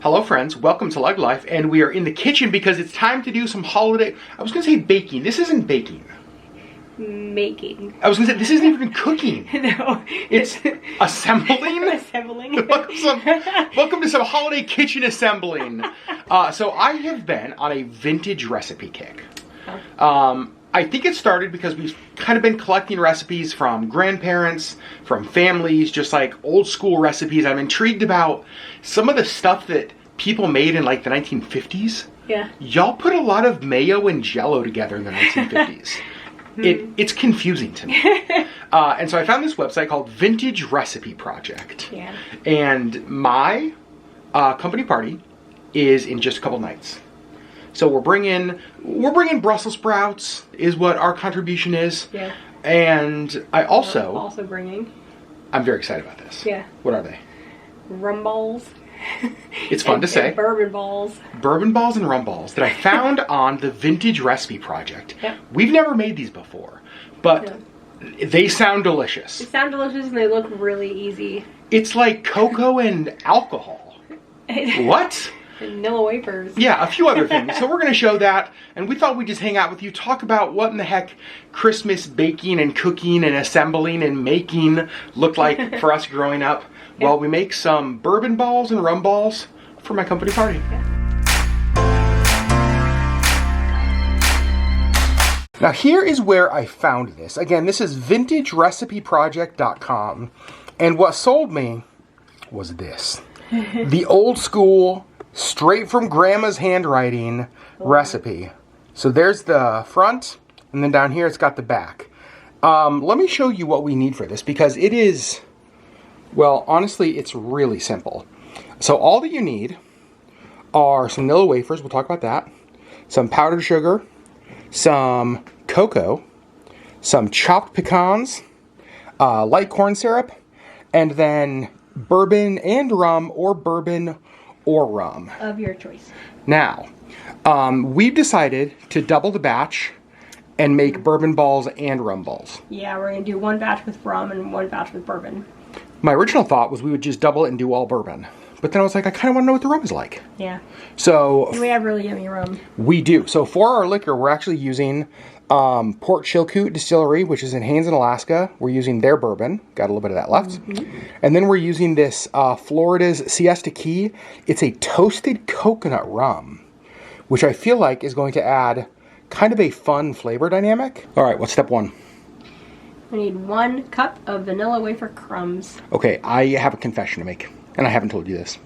Hello friends, welcome to Legg Life, and we are in the kitchen because it's time to do some holiday, I was gonna say baking, this isn't baking. Making. I was gonna say, this isn't even cooking. No. It's assembling? Assembling. Welcome to some holiday kitchen assembling. So I have been on a vintage recipe kick. I think it started because we've kind of been collecting recipes from grandparents, from families, just like old school recipes. I'm intrigued about some of the stuff that people made in like the 1950s. Yeah. Y'all put a lot of mayo and jello together in the 1950s. It's confusing to me. And so I found this website called Vintage Recipe Project. Yeah. And my company party is in just a couple nights. So we're bringing Brussels sprouts is what our contribution is. Yeah. And I also bringing. I'm very excited about this. Yeah. What are they? Rum balls. It's fun to say. Bourbon balls. Bourbon balls and rum balls that I found on the Vintage Recipe Project. Yep. We've never made these before, but they sound delicious. They sound delicious and they look really easy. It's like cocoa and alcohol. What? Vanilla wafers. Yeah, a few other things. So we're going to show that, and we thought we'd just hang out with you, talk about what in the heck Christmas baking and cooking and assembling and making looked like for us growing up, while we make some bourbon balls and rum balls for my company party. Yeah. Now here is where I found this. Again, this is vintagerecipeproject.com, and what sold me was this. The old school, straight from grandma's handwriting recipe. So there's the front, and then down here it's got the back. Let me show you what we need for this, because it is, well, honestly, it's really simple. So all that you need are some vanilla wafers, we'll talk about that, some powdered sugar, some cocoa, some chopped pecans, light corn syrup, and then bourbon and rum, or bourbon or rum. Of your choice. Now, we've decided to double the batch and make bourbon balls and rum balls. Yeah, we're going to do one batch with rum and one batch with bourbon. My original thought was we would just double it and do all bourbon. But then I was like, I kind of want to know what the rum is like. Yeah. So we have really yummy rum. We do. So for our liquor, we're actually using Port Chilkoot Distillery, which is in Haines, Alaska. We're using their bourbon. Got a little bit of that left. And then we're using this Florida's Siesta Key. It's a toasted coconut rum, which I feel like is going to add kind of a fun flavor dynamic. All right, what's step one? I need 1 cup of vanilla wafer crumbs. Okay, I have a confession to make, and I haven't told you this.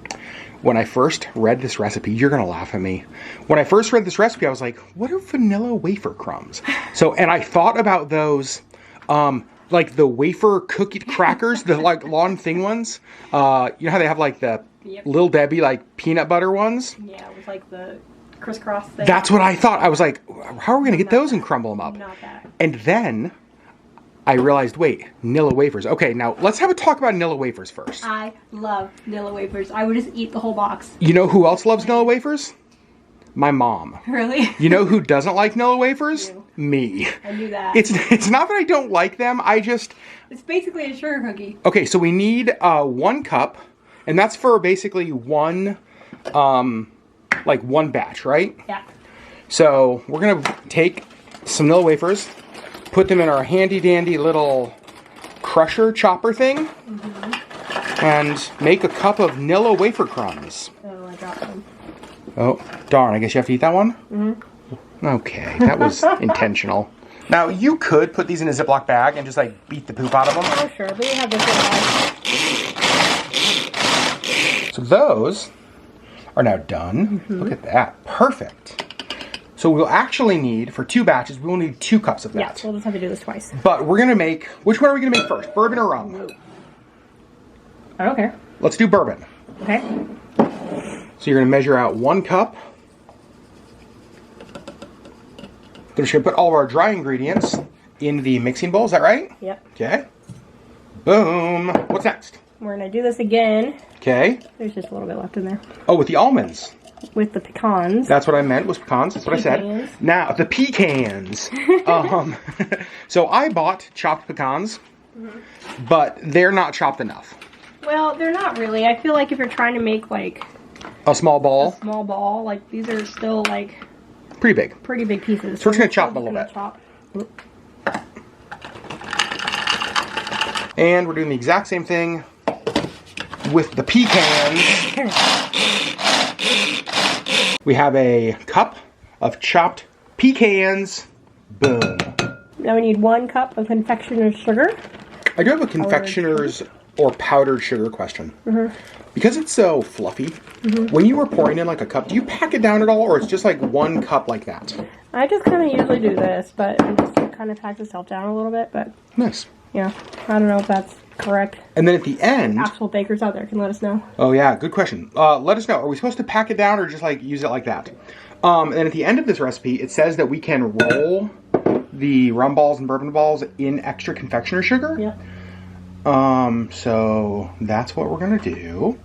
When I first read this recipe, you're gonna laugh at me. When I first read this recipe, I was like, what are vanilla wafer crumbs? So, and I thought about those, like the wafer cookie crackers, the like long thin ones. You know how they have like the Little Debbie like peanut butter ones? Yeah, with like the crisscross thing. That's what I thought. I was like, how are we gonna get those and crumble them up? Not that. And then I realized, wait, Nilla wafers. Okay, now let's have a talk about Nilla wafers first. I love Nilla wafers. I would just eat the whole box. You know who else loves Nilla wafers? My mom. Really? You know who doesn't like Nilla wafers? You. Me. I knew that. It's not that I don't like them, It's basically a sugar cookie. Okay, so we need 1 cup, and that's for basically one batch, right? Yeah. So we're gonna take some Nilla wafers, put them in our handy dandy little crusher chopper thing, and make a cup of Nilla wafer crumbs. Oh, I dropped them. Oh, darn, I guess you have to eat that one? Okay, that was intentional. Now, you could put these in a Ziploc bag and just like beat the poop out of them. Oh, sure, but we have this one. So those are now done. Look at that, perfect. So we'll actually need, for 2 batches, we will need 2 cups of that. Yeah, so we'll just have to do this twice. But we're gonna make, which one are we gonna make first, bourbon or rum? I don't care. Let's do bourbon. Okay. So you're gonna measure out 1 cup. Then we're just gonna put all of our dry ingredients in the mixing bowl, is that right? Yep. Okay. Boom. What's next? We're going to do this again. Okay. There's just a little bit left in there. Oh, with the almonds. With the pecans. That's what I meant, was pecans. That's what I said. Now, the pecans. So I bought chopped pecans, but they're not chopped enough. Well, they're not really. I feel like if you're trying to make like A small ball? A small ball. Like, these are still, like... Pretty big. Pretty big pieces. So we're just going to chop them a little bit. And we're doing the exact same thing with the pecans. We have a cup of chopped pecans. Boom. Now we need 1 cup of confectioner's sugar. I do have a confectioner's or powdered sugar question. Because it's so fluffy, when you were pouring in like a cup, do you pack it down at all, or it's just like 1 cup like that? I just kind of usually do this, but it just kind of packs itself down a little bit, but... Nice. Yeah, I don't know if that's correct. And then at the end... Actual bakers out there can let us know. Oh yeah, good question. Let us know. Are we supposed to pack it down or just like use it like that? And at the end of this recipe, it says that we can roll the rum balls and bourbon balls in extra confectioner sugar. Yep. So that's what we're gonna do.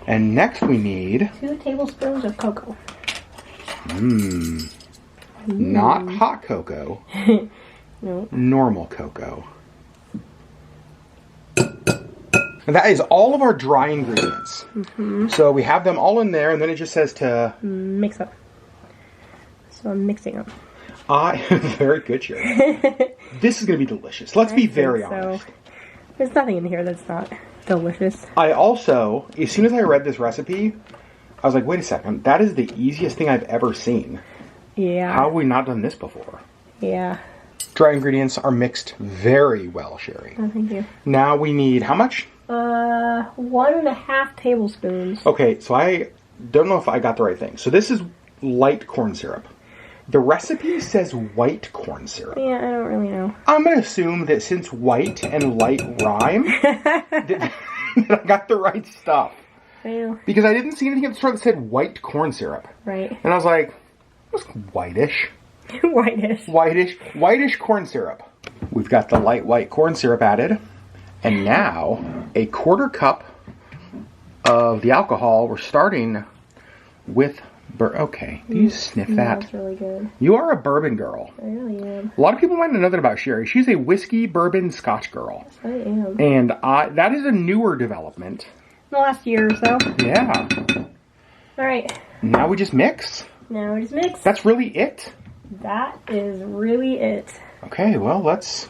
And next we need 2 tablespoons of cocoa. Not hot cocoa. No. Normal cocoa. And that is all of our dry ingredients. So we have them all in there, and then it just says to mix up. So I'm mixing them. Very good, Sherri. This is gonna be delicious. Let's be very honest. There's nothing in here that's not delicious. I also, as soon as I read this recipe, I was like, wait a second, that is the easiest thing I've ever seen. Yeah. How have we not done this before? Yeah. Dry ingredients are mixed very well, Sherri. Oh, thank you. Now we need, how much? 1.5 tablespoons. Okay, so I don't know if I got the right thing. So this is light corn syrup. The recipe says white corn syrup. Yeah, I don't really know. I'm going to assume that since white and light rhyme, that I got the right stuff. Fail. Because I didn't see anything at the store that said white corn syrup. Right. And I was like, what's whitish? Whitish corn syrup. We've got the light white corn syrup added. And now, a 1/4 cup of the alcohol. We're starting with... Okay, do you sniff that? That's really good. You are a bourbon girl. I really am. A lot of people might not know that about Sherri. She's a whiskey, bourbon, Scotch girl. Yes, I am. And that is a newer development. The last year or so. Yeah. All right. Now we just mix. Now we just mix. That's really it? That is really it. Okay, well, let's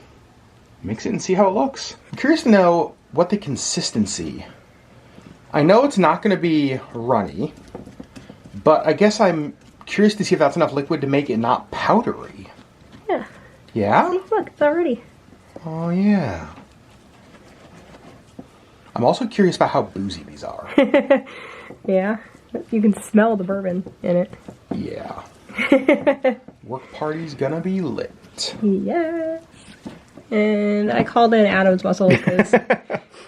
mix it and see how it looks. I'm curious to know what the consistency. I know it's not going to be runny, but I guess I'm curious to see if that's enough liquid to make it not powdery. Yeah. Yeah? See, look, it's already. Oh, yeah. I'm also curious about how boozy these are. Yeah. You can smell the bourbon in it. Yeah. Work party's gonna be lit. Yes. And I called in Adam's muscle because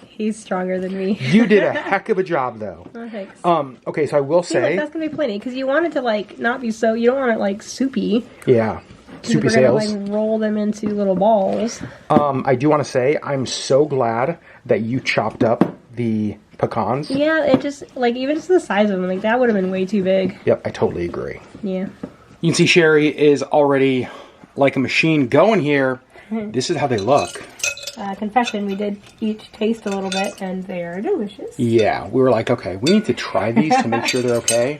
he's stronger than me. You did a heck of a job, though. Oh, thanks. Okay, so I will say... That's going to be plenty, because you want it to, like, not be so... You don't want it, like, soupy. Yeah. Soupy we're sales. We're going to, like, roll them into little balls. I do want to say, I'm so glad that you chopped up the pecans. Yeah, it just, like, even just the size of them, like, that would have been way too big. Yep, I totally agree. Yeah. You can see Sherri is already like a machine going here. This is how they look. Confession, we did each taste a little bit, and they are delicious. Yeah, we were like, okay, we need to try these to make sure they're okay.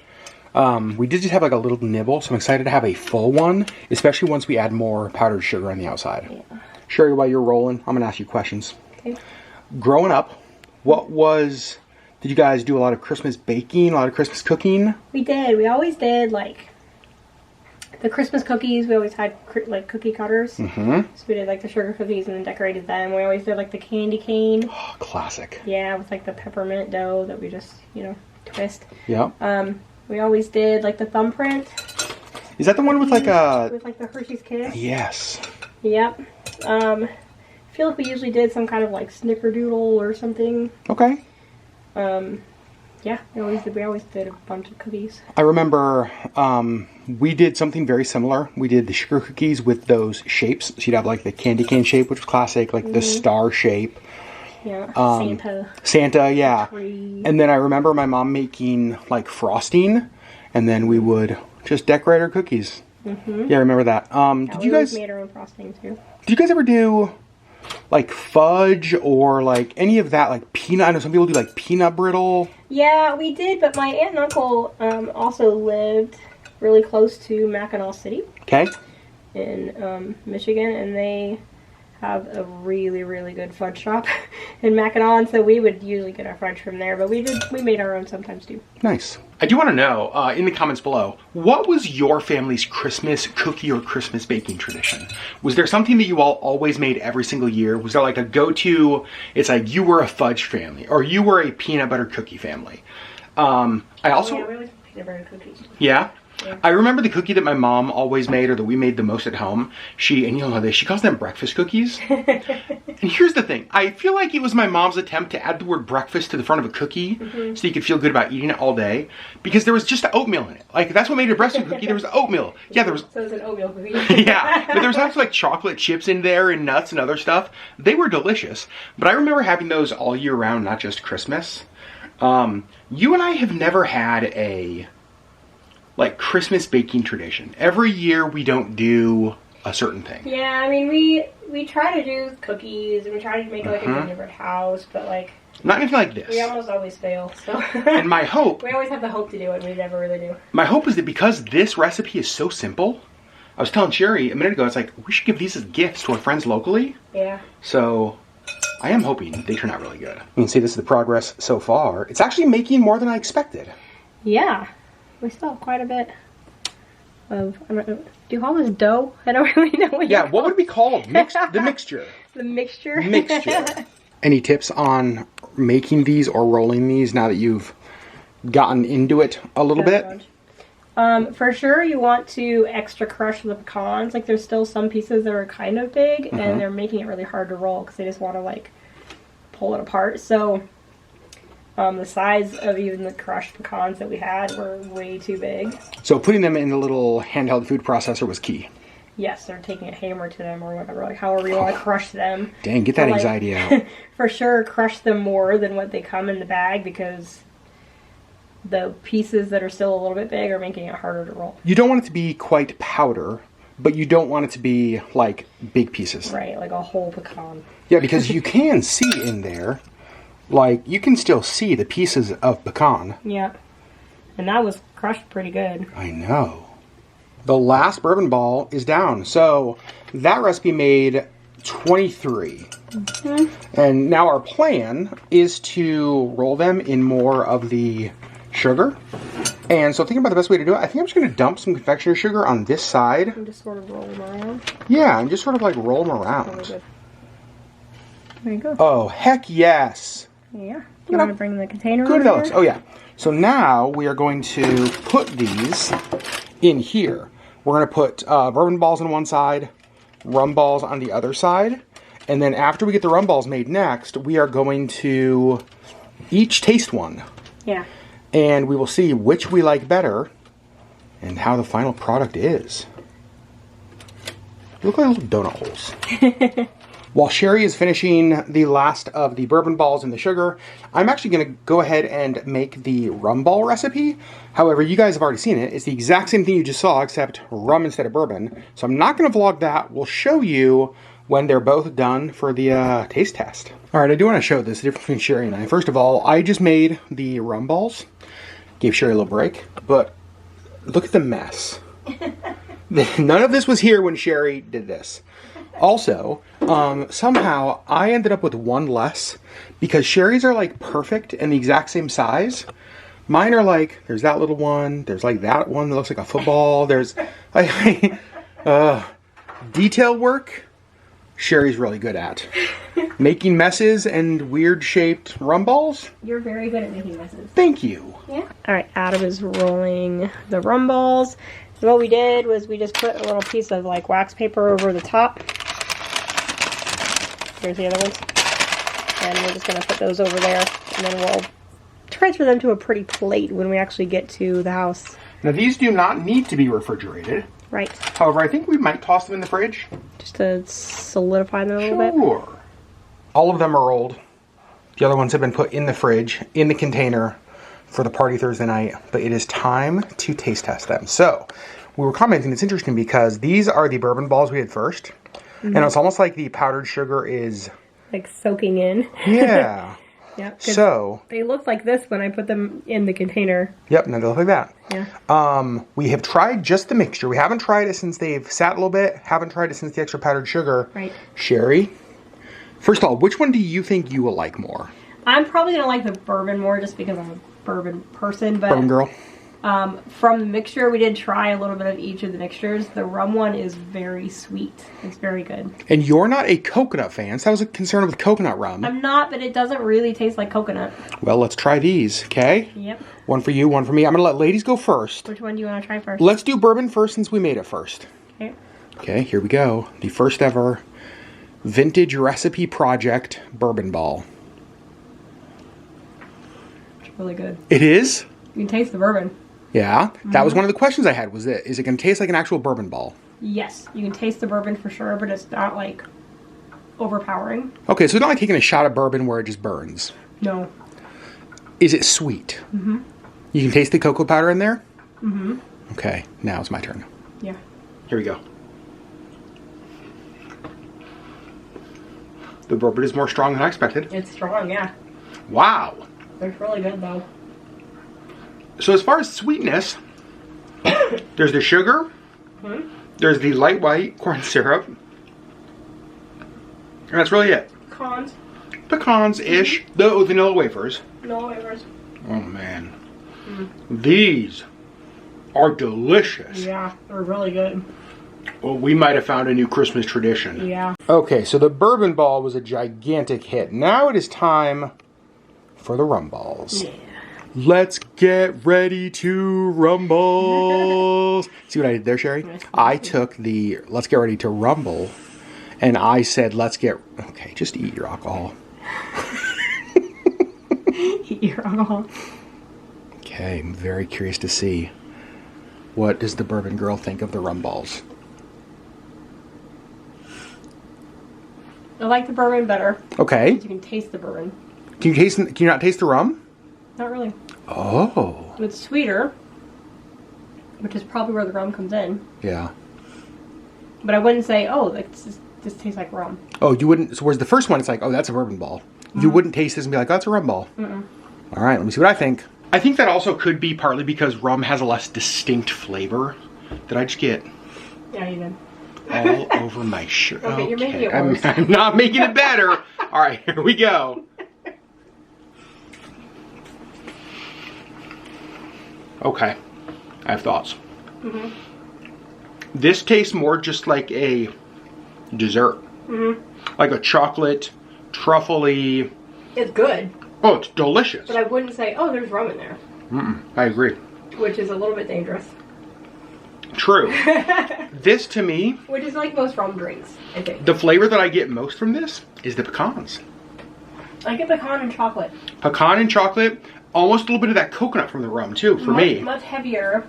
We did just have like a little nibble, so I'm excited to have a full one, especially once we add more powdered sugar on the outside. Yeah. Sherri, while you're rolling, I'm going to ask you questions. Okay. Growing up, did you guys do a lot of Christmas baking, a lot of Christmas cooking? We did. We always did, like, the Christmas cookies. We always had, like, cookie cutters. Mm-hmm. So we did, like, the sugar cookies and then decorated them. We always did, like, the candy cane. Oh, classic. Yeah, with, like, the peppermint dough that we just, twist. Yeah. We always did, like, the thumbprint. Is that the one with, like, a... With, like, the Hershey's Kiss? Yes. Yep. I feel like we usually did some kind of, like, snickerdoodle or something. Okay. Yeah, we always did a bunch of cookies. I remember we did something very similar. We did the sugar cookies with those shapes. So you'd have like the candy cane shape, which was classic, like the star shape. Yeah, Santa, yeah. And then I remember my mom making like frosting, and then we would just decorate our cookies. Mm-hmm. Yeah, I remember that. Did you guys made our own frosting too? Did you guys ever do like fudge or like any of that, like peanut. I know some people do like peanut brittle. Yeah, we did, but my aunt and uncle also lived really close to Mackinac City. Okay. In Michigan, and they have a really, really good fudge shop in Mackinac, so we would usually get our fudge from there, but we made our own sometimes too. Nice. I do want to know, in the comments below, what was your family's Christmas cookie or Christmas baking tradition? Was there something that you all always made every single year? Was there like a go-to, it's like you were a fudge family, or you were a peanut butter cookie family? I also... Yeah, we always peanut butter cookies. Yeah? Yeah. I remember the cookie that my mom always made, or that we made the most at home. And you know this, she calls them breakfast cookies. And here's the thing. I feel like it was my mom's attempt to add the word breakfast to the front of a cookie so you could feel good about eating it all day. Because there was just oatmeal in it. Like, that's what made it a breakfast cookie. There was oatmeal. Yeah, there was... So it's an oatmeal cookie. Yeah, but there was also like chocolate chips in there and nuts and other stuff. They were delicious. But I remember having those all year round, not just Christmas. You and I have never had a... like Christmas baking tradition. Every year we don't do a certain thing. Yeah, I mean we try to do cookies and we try to make like a gingerbread house, but like not anything like this. We almost always fail. So and my hope we always have the hope to do it, and we never really do. My hope is that because this recipe is so simple, I was telling Sherri a minute ago, it's like we should give these as gifts to our friends locally. Yeah. So I am hoping they turn out really good. You can see this is the progress so far. It's actually making more than I expected. Yeah. We still have quite a bit of, I don't know, do you call this dough? I don't really know what Yeah, what would it be called? The mixture. The mixture? Mixture. Any tips on making these or rolling these now that you've gotten into it a little bit? For sure you want to extra crush the pecans. Like there's still some pieces that are kind of big and they're making it really hard to roll because they just want to like pull it apart. So the size of even the crushed pecans that we had were way too big. So putting them in a little handheld food processor was key. Yes, or taking a hammer to them or whatever, like however you want to crush them. Dang, get that anxiety out. For sure, crush them more than what they come in the bag because the pieces that are still a little bit big are making it harder to roll. You don't want it to be quite powder, but you don't want it to be like big pieces. Right, like a whole pecan. Yeah, because you can see in there, like, you can still see the pieces of pecan. Yeah. And that was crushed pretty good. I know. The last bourbon ball is down. So that recipe made 23. And now our plan is to roll them in more of the sugar. And so thinking about the best way to do it, I think I'm just going to dump some confectioner sugar on this side. And just sort of roll them around. Yeah, and just sort of like roll them around. There you go. Oh, heck yes. Yeah. You want to bring the container Good over Alex. Oh yeah. So now we are going to put these in here. We're going to put bourbon balls on one side, rum balls on the other side. And then after we get the rum balls made next, we are going to each taste one. Yeah. And we will see which we like better and how the final product is. They look like little donut holes. While Sherri is finishing the last of the bourbon balls and the sugar, I'm actually going to go ahead and make the rum ball recipe. However, you guys have already seen it. It's the exact same thing you just saw, except rum instead of bourbon. So I'm not going to vlog that. We'll show you when they're both done for the taste test. All right, I do want to show this, the difference between Sherri and I. First of all, I just made the rum balls. Gave Sherri a little break. But look at the mess. None of this was here when Sherri did this. Also, somehow I ended up with one less because Sherri's are like perfect and the exact same size. Mine are like, there's that little one, there's like that one that looks like a football, there's like, detail work, Sherri's really good at. Making messes and weird shaped rum balls. You're very good at making messes. Thank you. Yeah. Alright, Adam is rolling the rum balls. So what we did was we just put a little piece of like wax paper over the top. Here's the other ones. And we're just going to put those over there. And then we'll transfer them to a pretty plate when we actually get to the house. Now these do not need to be refrigerated. Right. However, I think we might toss them in the fridge. Just to solidify them a little bit. Sure. All of them are rolled. The other ones have been put in the fridge, in the container for the party Thursday night. But it is time to taste test them. So, we were commenting, it's interesting because these are the bourbon balls we did first. And it's almost like the powdered sugar is... like soaking in. Yeah. Yeah. So... they look like this when I put them in the container. Yep, now they look like that. Yeah. We have tried just the mixture. We haven't tried it since they've sat a little bit. Haven't tried it since the extra powdered sugar. Right. Sherri, first of all, which one do you think you will like more? I'm probably going to like the bourbon more just because I'm a bourbon person. But Bourbon girl? From the mixture, we did try a little bit of each of the mixtures. The rum one is very sweet. It's very good. And you're not a coconut fan, so I was concerned with coconut rum. I'm not, but it doesn't really taste like coconut. Well, let's try these, okay? Yep. One for you, one for me. I'm going to let ladies go first. Which one do you want to try first? Let's do bourbon first since we made it first. Okay. Okay, here we go. The first ever vintage recipe project bourbon ball. It's really good. It is? You can taste the bourbon. Yeah. That was one of the questions I had, was it? Is it going to taste like an actual bourbon ball? Yes, you can taste the bourbon for sure, but it's not like overpowering. Okay, so it's not like taking a shot of bourbon where it just burns. No. Is it sweet? Mm-hmm. You can taste the cocoa powder in there? Mm-hmm. Okay, now it's my turn. Yeah. Here we go. The bourbon is more strong than I expected. It's strong, yeah. Wow. It's really good, though. So as far as sweetness, there's the sugar, there's the light white corn syrup, and that's really it. Cons. Pecans-ish. The vanilla wafers. No wafers. Oh man. These are delicious. Yeah, they're really good. Well, we might have found a new Christmas tradition. Yeah. Okay, so the bourbon ball was a gigantic hit. Now it is time for the rum balls. Yeah. Let's get ready to rumble. See what I did there, Sherri? I took the let's get ready to rumble, and I said let's get... Okay, just eat your alcohol. Eat your alcohol. Okay, I'm very curious to see. What does the bourbon girl think of the rum balls? I like the bourbon better. Okay. You can taste the bourbon. Can you not taste the rum? Not really. Oh. It's sweeter, which is probably where the rum comes in. Yeah. But I wouldn't say, oh, this tastes like rum. Oh, you wouldn't... So whereas the first one, it's like, oh, that's a bourbon ball. You wouldn't taste this and be like, oh, that's a rum ball. All right, let me see what I think. I think that also could be partly because rum has a less distinct flavor. Did I just get... Yeah, you did. all over my shirt? Okay, you're making it worse. I'm not making it better. All right, here we go. Okay, I have thoughts. This tastes more just like a dessert. Like a chocolate, truffly. It's good. Oh, it's delicious. But I wouldn't say, oh, there's rum in there. I agree. Which is a little bit dangerous. True. This to me... Which is like most rum drinks, I think. The flavor that I get most from this is the pecans. I get pecan and chocolate. Pecan and chocolate. Almost a little bit of that coconut from the rum, too, for me. Much heavier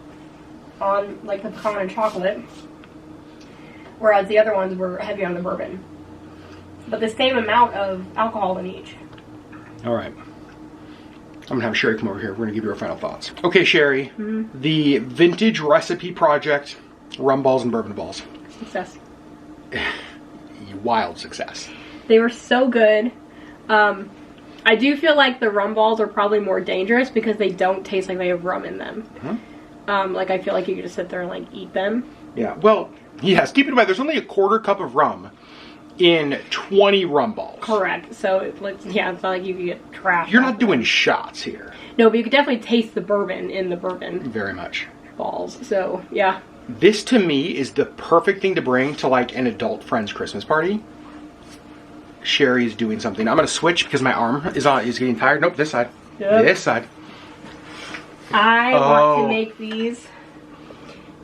on, like, the pecan and chocolate. Whereas the other ones were heavy on the bourbon. But the same amount of alcohol in each. All right. I'm going to have Sherri come over here. We're going to give you our final thoughts. Okay, Sherri. The vintage recipe project, rum balls and bourbon balls. Success. Wild success. They were so good. I do feel like the rum balls are probably more dangerous because they don't taste like they have rum in them. Like, I feel like you could just sit there and, like, eat them. Yeah, well, yes. Keep in mind, there's only a quarter cup of rum in 20 rum balls. Correct. So, it's not like you could get trash. You're not doing shots here. No, but you could definitely taste the bourbon in the bourbon. Very much. Balls. So, yeah. This, to me, is the perfect thing to bring to, like, an adult friend's Christmas party. Sherri's doing something. I'm going to switch because my arm is getting tired. Nope, this side. Yep. This side. I want to make these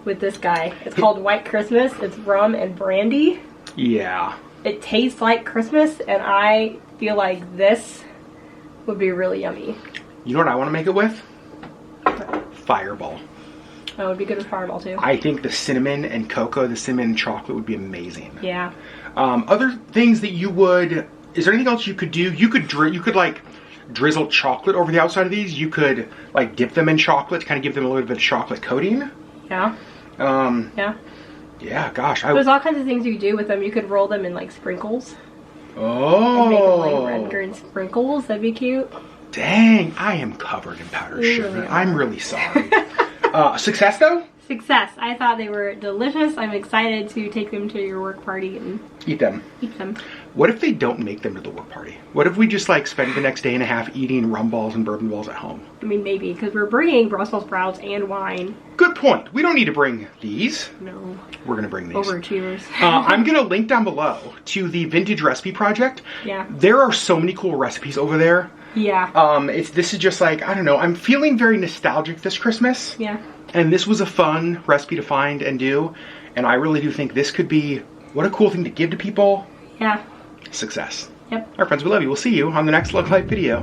with this guy. It's called White Christmas. It's rum and brandy. Yeah. It tastes like Christmas, and I feel like this would be really yummy. You know what I want to make it with? Fireball. That would be good with Fireball, too. I think the cinnamon and cocoa, the cinnamon and chocolate would be amazing. Yeah. Other things that you would... Is there anything else you could do? You could like, drizzle chocolate over the outside of these. You could, like, dip them in chocolate to kind of give them a little bit of chocolate coating. Yeah. Yeah. Yeah, gosh. There's all kinds of things you could do with them. You could roll them in like sprinkles. Oh. And make them like red green sprinkles. That'd be cute. Dang, I am covered in powdered sugar. Really I'm really sorry. Success though? Success. I thought they were delicious. I'm excited to take them to your work party and eat them. Eat them. What if they don't make them to the work party? What if we just like spend the next day and a half eating rum balls and bourbon balls at home? I mean, maybe, because we're bringing Brussels sprouts and wine. Good point. We don't need to bring these. No. We're going to bring these. Overachievers. I'm going to link down below to the Vintage Recipe Project. Yeah. There are so many cool recipes over there. Yeah. This is just like, I don't know, I'm feeling very nostalgic this Christmas. Yeah. And this was a fun recipe to find and do. And I really do think this could be, what a cool thing to give to people. Yeah. Success. Yep. All right, friends, we love you. We'll see you on the next Lug Life video.